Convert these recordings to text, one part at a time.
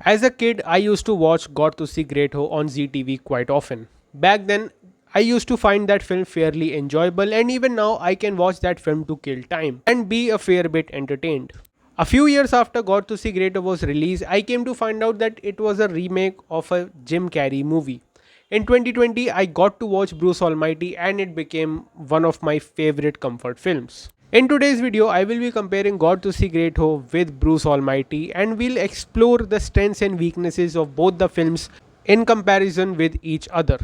As a kid, I used to watch Got to See Great Ho on ZTV quite often. Back then, I used to find that film fairly enjoyable, and even now, I can watch that film to kill time and be a fair bit entertained. A few years after Got to See Great Ho was released, I came to find out that it was a remake of a Jim Carrey movie. In 2020, I got to watch Bruce Almighty and it became one of my favorite comfort films. In today's video, I will be comparing God to See Great Ho with Bruce Almighty and we'll explore the strengths and weaknesses of both the films in comparison with each other.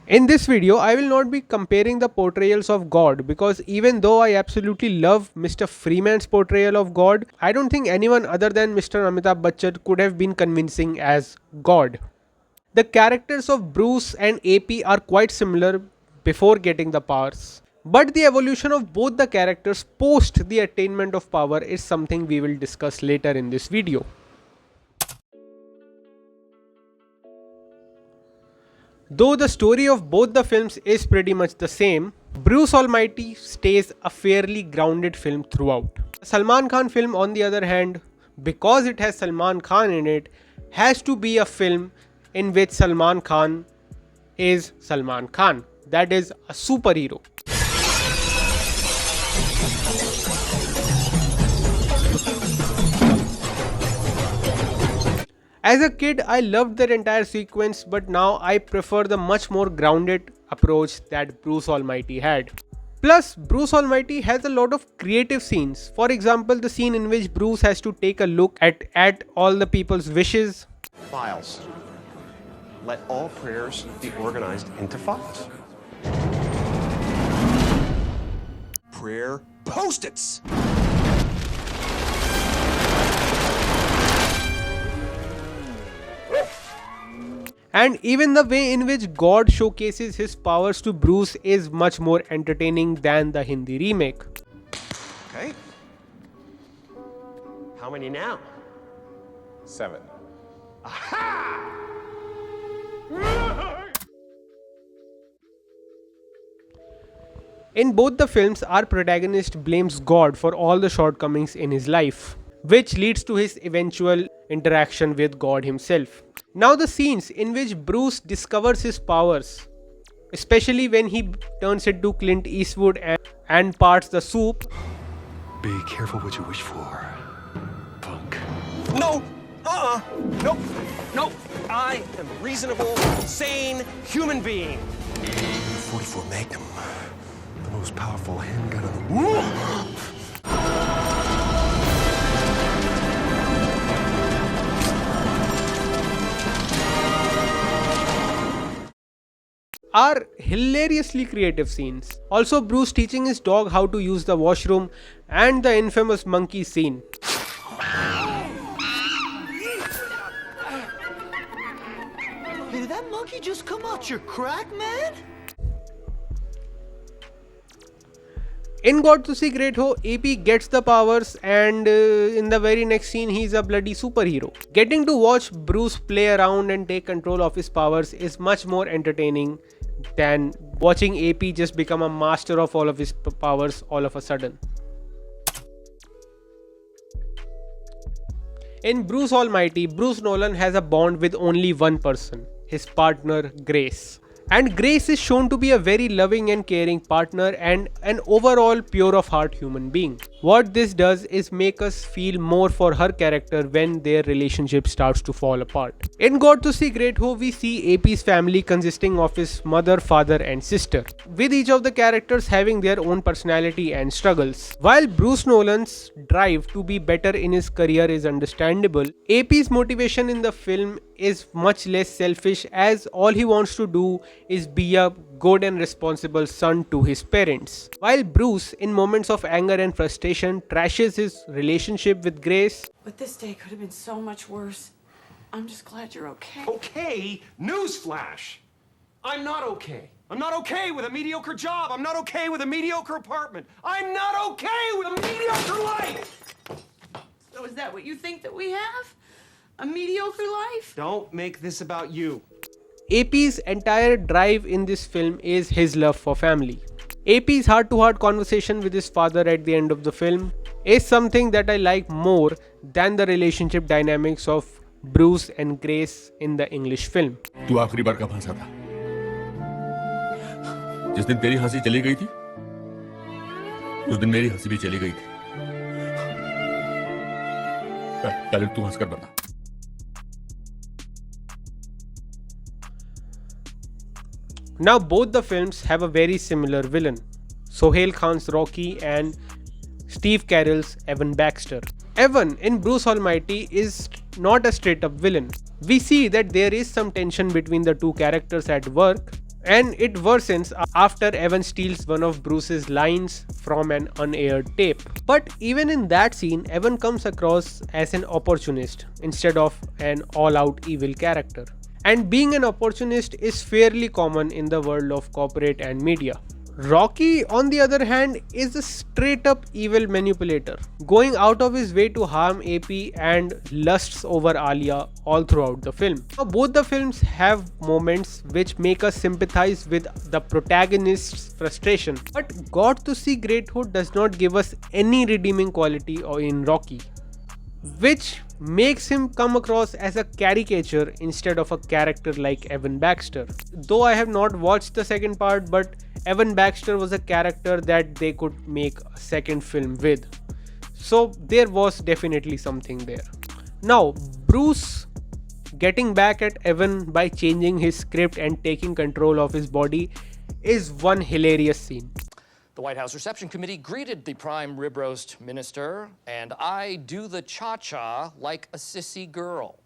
In this video, I will not be comparing the portrayals of God because even though I absolutely love Mr. Freeman's portrayal of God, I don't think anyone other than Mr. Amitabh Bachchan could have been convincing as God. The characters of Bruce and AP are quite similar before getting the powers. But the evolution of both the characters post the attainment of power is something we will discuss later in this video. Though the story of both the films is pretty much the same, Bruce Almighty stays a fairly grounded film throughout. The Salman Khan film, on the other hand, because it has Salman Khan in it, has to be a film in which Salman Khan is Salman Khan, that is a superhero. As a kid, I loved that entire sequence, but now I prefer the much more grounded approach that Bruce Almighty had. Plus, Bruce Almighty has a lot of creative scenes. For example, the scene in which Bruce has to take a look at all the people's wishes. Files. Let all prayers be organized into files. Prayer post-its. And even the way in which God showcases his powers to Bruce is much more entertaining than the Hindi remake. Okay. How many now? 7. Aha! In both the films, our protagonist blames God for all the shortcomings in his life, which leads to his eventual interaction with God himself. Now the scenes in which Bruce discovers his powers, especially when he turns into Clint Eastwood and parts the soup. Be careful what you wish for, punk. No! Nope! Nope! I am a reasonable, sane human being. 44 Magnum, the most powerful handgun in the world. Are hilariously creative scenes. Also, Bruce teaching his dog how to use the washroom and the infamous monkey scene. Hey, did that monkey just come out your crack, man? In God to See Great Ho, AP gets the powers and in the very next scene he's a bloody superhero. Getting to watch Bruce play around and take control of his powers is much more entertaining than watching AP just become a master of all of his powers all of a sudden. In Bruce Almighty, Bruce Nolan has a bond with only one person, his partner Grace. And Grace is shown to be a very loving and caring partner and an overall pure of heart human being. What this does is make us feel more for her character when their relationship starts to fall apart. In God to See Great Ho, we see AP's family consisting of his mother, father and sister, with each of the characters having their own personality and struggles. While Bruce Nolan's drive to be better in his career is understandable, AP's motivation in the film is much less selfish, as all he wants to do is be a good and responsible son to his parents. While Bruce, in moments of anger and frustration, trashes his relationship with Grace. But this day could have been so much worse. I'm just glad you're okay. Okay, newsflash. I'm not okay. I'm not okay with a mediocre job. I'm not okay with a mediocre apartment. I'm not okay with a mediocre life. So is that what you think that we have? A mediocre life? Don't make this about you. AP's entire drive in this film is his love for family. AP's heart-to-heart conversation with his father at the end of the film is something that I like more than the relationship dynamics of Bruce and Grace in the English film. तू आखिरी बार कब हंसा था? जिस दिन तेरी हंसी चली गई थी, उस दिन मेरी हंसी भी चली गई थी. पहले तू हंसकर बता. Now both the films have a very similar villain, Sohail Khan's Rocky and Steve Carell's Evan Baxter. Evan in Bruce Almighty is not a straight up villain. We see that there is some tension between the two characters at work, and it worsens after Evan steals one of Bruce's lines from an unaired tape. But even in that scene, Evan comes across as an opportunist instead of an all-out evil character. And being an opportunist is fairly common in the world of corporate and media. Rocky, on the other hand, is a straight up evil manipulator, going out of his way to harm AP and lusts over Alia all throughout the film. Now, both the films have moments which make us sympathize with the protagonist's frustration, but Got to See Great Hood does not give us any redeeming quality in Rocky, which makes him come across as a caricature instead of a character like Evan Baxter. Though I have not watched the second part, but Evan Baxter was a character that they could make a second film with. So there was definitely something there. Now, Bruce getting back at Evan by changing his script and taking control of his body is one hilarious scene. The White House Reception Committee greeted the prime rib roast minister, and I do the cha-cha like a sissy girl.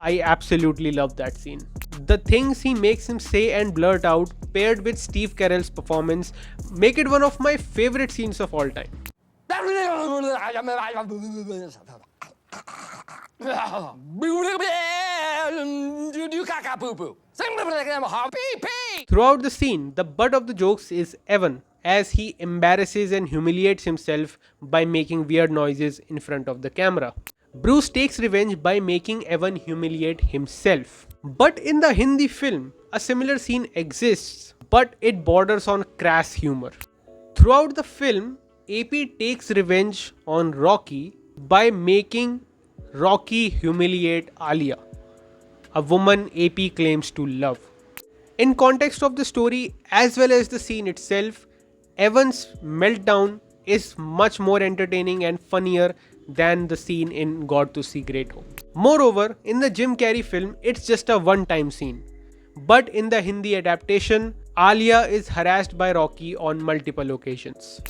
I absolutely love that scene. The things he makes him say and blurt out, paired with Steve Carell's performance, make it one of my favorite scenes of all time. Throughout the scene, the butt of the jokes is Evan, as he embarrasses and humiliates himself by making weird noises in front of the camera. Bruce takes revenge by making Evan humiliate himself. But in the Hindi film, a similar scene exists, but it borders on crass humor. Throughout the film, AP takes revenge on Rocky by making Rocky humiliate Alia, a woman AP claims to love. In context of the story as well as the scene itself, Evan's meltdown is much more entertaining and funnier than the scene in Got to See Great Hope. Moreover, in the Jim Carrey film, it's just a one-time scene. But in the Hindi adaptation, Alia is harassed by Rocky on multiple occasions.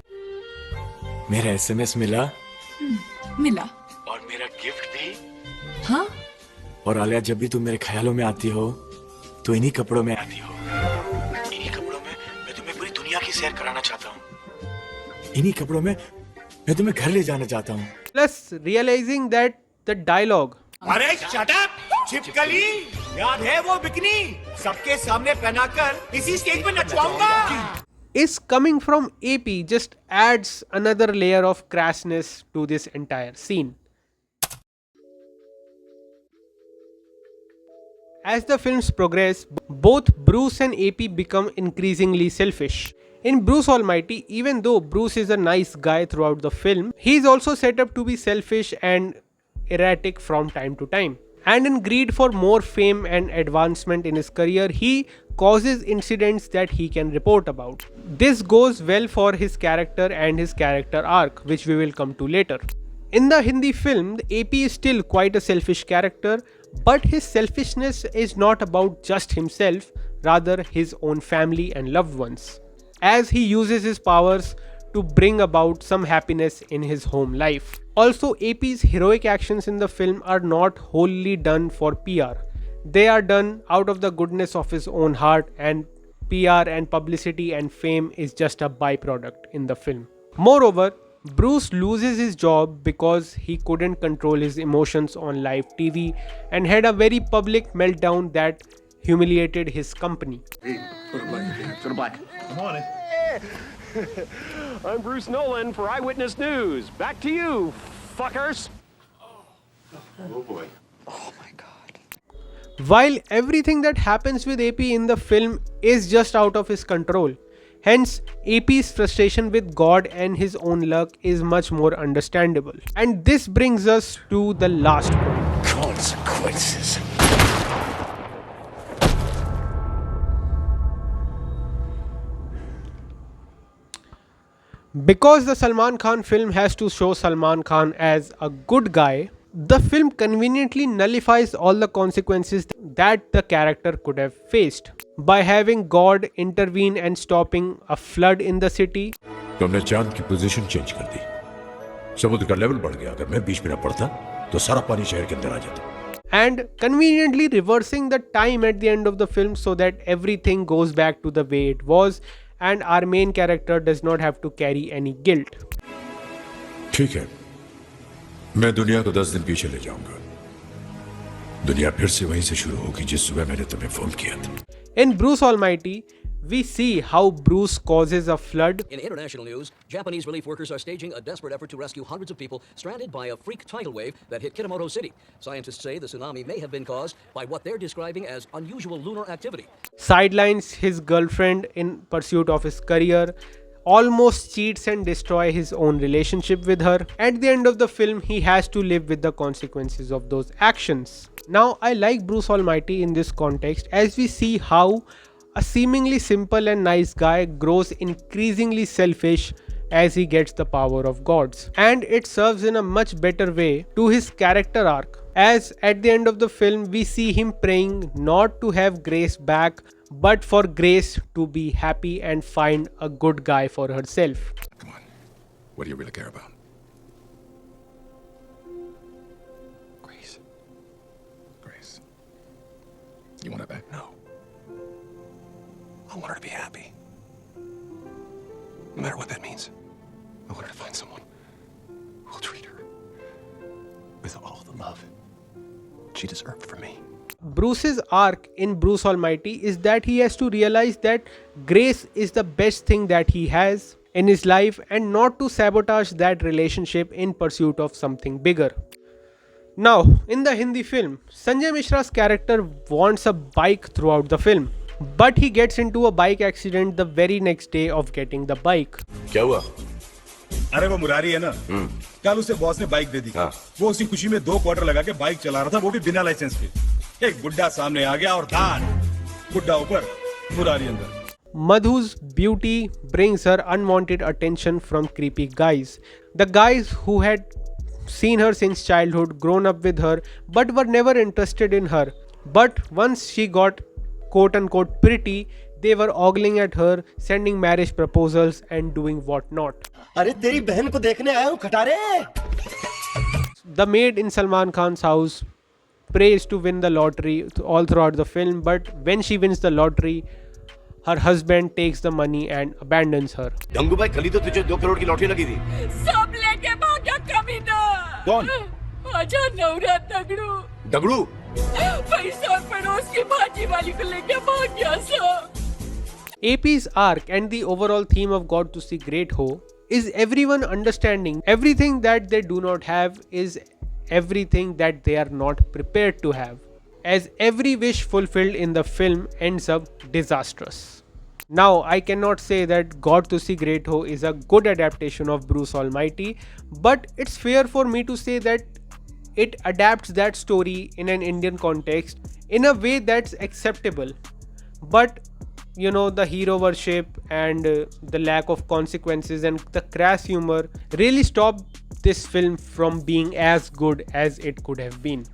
मेरा SMS मिला मिला और मेरा gift भी. हाँ और आलिया, जब भी तुम मेरे ख्यालों में आती हो तो इन्हीं कपड़ों में आती हो. इन्हीं कपड़ों में मैं तुम्हें पूरी दुनिया की सैर कराना चाहता हूँ. इन्हीं कपड़ों में मैं तुम्हें घर ले जाना चाहता हूँ. Plus, realizing that the dialogue अरे शट अप छिपकली, याद है वो बिकनी सबके सामने पहनाकर इसी स्टेज पे नचवाऊंगा is coming from AP just adds another layer of crassness to this entire scene. As the films progress, both Bruce and AP become increasingly selfish. In Bruce Almighty, even though Bruce is a nice guy throughout the film, he is also set up to be selfish and erratic from time to time. And in greed for more fame and advancement in his career, he causes incidents that he can report about. This goes well for his character and his character arc, which we will come to later. In the Hindi film, the AP is still quite a selfish character, but his selfishness is not about just himself, rather his own family and loved ones, as he uses his powers to bring about some happiness in his home life. Also, AP's heroic actions in the film are not wholly done for PR. They are done out of the goodness of his own heart, and PR and publicity and fame is just a byproduct in the film. Moreover, Bruce loses his job because he couldn't control his emotions on live TV and had a very public meltdown that humiliated his company. Come on in. I'm Bruce Nolan for Eyewitness News. Back to you, fuckers. Oh boy. Oh my god. While everything that happens with AP in the film is just out of his control, hence AP's frustration with God and his own luck is much more understandable. And this brings us to the last point. Consequences. Because the Salman Khan film has to show Salman Khan as a good guy, the film conveniently nullifies all the consequences that the character could have faced. By having God intervene and stopping a flood in the city, तो हमने चांद की position change कर दी। समुद्र का level बढ़ गया। अगर मैं बीच में न पड़ता तो सारा पानी शहर के अंदर आ जाता। and conveniently reversing the time at the end of the film so that everything goes back to the way it was and our main character does not have to carry any guilt. ठीक है, मैं दुनिया को 10 दिन पीछे ले जाऊंगा। दुनिया फिर से वहीं से शुरू होगी जिस सुबह मैंने तुम्हें फोन किया था। In Bruce Almighty, we see how Bruce causes a flood. In international news, Japanese relief workers are staging a desperate effort to rescue hundreds of people stranded by a freak tidal wave that hit Kitamoto City. Scientists say the tsunami may have been caused by what they're describing as unusual lunar activity. Sidelines his girlfriend in pursuit of his career, almost cheats and destroy his own relationship with her. At the end of the film, he has to live with the consequences of those actions. Now, I like Bruce Almighty in this context as we see how a seemingly simple and nice guy grows increasingly selfish as he gets the power of gods. And it serves in a much better way to his character arc, as at the end of the film we see him praying not to have Grace back but for Grace to be happy and find a good guy for herself. Come on. What do you really care about? Grace. Grace. You want her back? No. I want her to be happy. No matter what that means. I want her to find someone who'll treat her with all the love she deserved from me. Bruce's arc in Bruce Almighty is that he has to realize that Grace is the best thing that he has in his life and not to sabotage that relationship in pursuit of something bigger. Now, in the Hindi film, Sanjay Mishra's character wants a bike throughout the film, but he gets into a bike accident the very next day of getting the bike. क्या हुआ? अरे वो मुरारी है ना, कल उसे boss ने bike दे दी। वो उसी खुशी में 2 क्वार्टर लगा के बाइक चला रहा था, वो भी बिना लाइसेंस के। एक बुड्ढा सामने आ गया और धान, बुड्ढा ऊपर, मुरारी अंदर। Madhu's beauty brings her unwanted attention from creepy guys. The guys who had seen her since childhood, grown up with her, but were never interested in her. But once she got quote-unquote pretty, they were ogling at her, sending marriage proposals and doing whatnot. अरे तेरी बहन को देखने आया हूँ खटारे। The maid in Salman Khan's house prays to win the lottery all throughout the film, but when she wins the lottery, her husband takes the money and abandons her. Gangu भाई कल ही तो तुझे 2 करोड़ की लॉटरी लगी थी। सब लेके भागा कमीना। कौन? आजा नवरा दगड़ू। दगड़ू? पैसा पड़ोस की भाजी वाली को लेके भाग गया सब। AP's arc and the overall theme of God to See Great Ho is everyone understanding everything that they do not have is everything that they are not prepared to have, as every wish fulfilled in the film ends up disastrous. Now, I cannot say that God to See Great Ho is a good adaptation of Bruce Almighty, but it's fair for me to say that it adapts that story in an Indian context in a way that's acceptable. But you know, the hero worship and the lack of consequences and the crass humor really stopped this film from being as good as it could have been.